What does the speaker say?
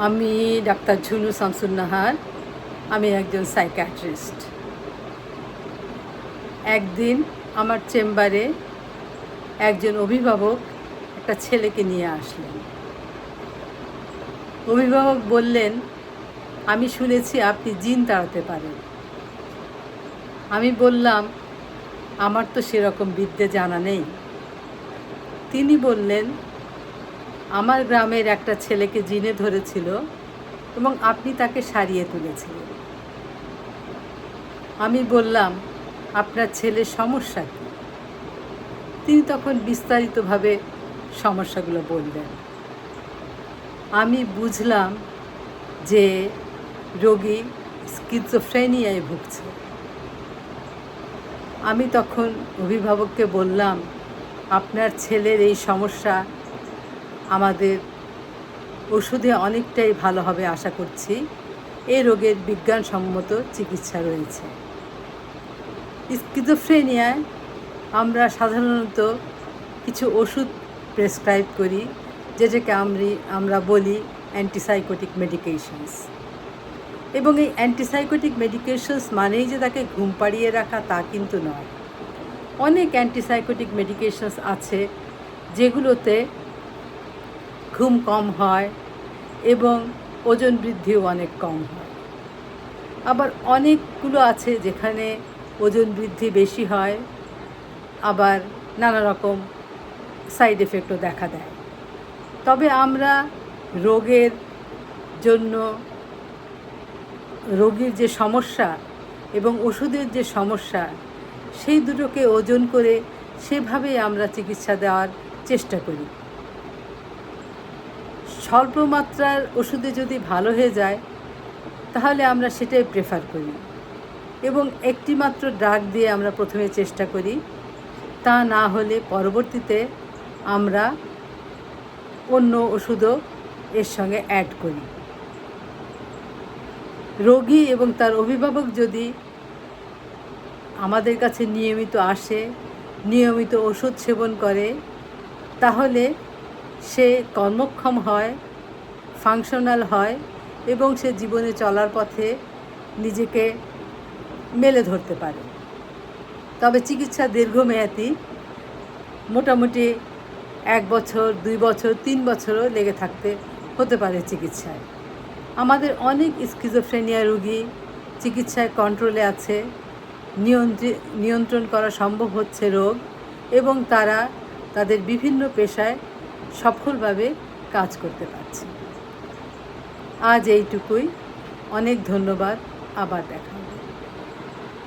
আমি ডাক্তার ঝুনু শামসুন নাহার। আমি একজন সাইকিয়াট্রিস্ট। একদিন আমার চেম্বারে একজন অভিভাবক একটা ছেলেকে নিয়ে আসলেন। অভিভাবক বললেন, আমি শুনেছি আপনি জিন তাড়াতে পারেন। আমি বললাম, আমার তো সেরকম বিদ্যে জানা নেই। তিনি বললেন, আমার গ্রামের একটা ছেলেকে জিনে ধরেছিল এবং আপনি তাকে সারিয়ে তুলেছিলেন। আমি বললাম, আপনার ছেলের সমস্যা কী? তিনি তখন বিস্তারিতভাবে সমস্যাগুলো বললেন। আমি বুঝলাম যে রোগী স্কিজোফ্রেনিয়ায় ভুগছে। আমি তখন অভিভাবককে বললাম, আপনার ছেলের এই সমস্যা আমাদের ওষুধে অনেকটাই ভালো হবে আশা করছি। এই রোগের বিজ্ঞানসম্মত চিকিৎসা রয়েছে। স্কিজোফ্রেনিয়ায় আমরা সাধারণত কিছু ওষুধ প্রেসক্রাইব করি, যেটাকে আমরা বলি অ্যান্টিসাইকোটিক মেডিকেশনস। এবং এই অ্যান্টিসাইকোটিক মেডিকেশনস মানেই যে তাকে ঘুম পাড়িয়ে রাখা তা কিন্তু নয়। অনেক অ্যান্টিসাইকোটিক মেডিকেশনস আছে যেগুলোতে ঘুম কম হয় এবং ওজন বৃদ্ধিও অনেক কম হয়। আবার অনেকগুলো আছে যেখানে ওজন বৃদ্ধি বেশি হয়, আবার নানা রকম সাইড এফেক্টও দেখা দেয়। তবে আমরা রোগের জন্য রোগীর যে সমস্যা এবং ওষুধের যে সমস্যা, সেই দুটোকে ওজন করে সেভাবেই আমরা চিকিৎসা দেওয়ার চেষ্টা করি। স্বল্প মাত্রার ওষুধে যদি ভালো হয়ে যায় তাহলে আমরা সেটাই প্রেফার করি এবং একটি মাত্র ড্রাগ দিয়ে আমরা প্রথমে চেষ্টা করি। তা না হলে পরবর্তীতে আমরা অন্য ওষুধও এর সঙ্গে অ্যাড করি। রোগী এবং তার অভিভাবক যদি আমাদের কাছে নিয়মিত আসে, নিয়মিত ওষুধ সেবন করে, তাহলে সে কর্মক্ষম হয়, ফাংশনাল হয় এবং সে জীবনে চলার পথে নিজেকে মেলে ধরতে পারে। তবে চিকিৎসা দীর্ঘমেয়াদী, মোটামুটি 1 বছর, 2 বছর, 3 বছরও লেগে থাকতে হতে পারে চিকিৎসায়। আমাদের অনেক স্কিজোফ্রেনিয়া রোগী চিকিৎসায় কন্ট্রোলে আছে, নিয়ন্ত্রণ করা সম্ভব হচ্ছে রোগ, এবং তারা তাদের বিভিন্ন পেশায় সফলভাবে কাজ করতে পারছে। আজ এইটুকুই। অনেক ধন্যবাদ। আবার দেখা হবে।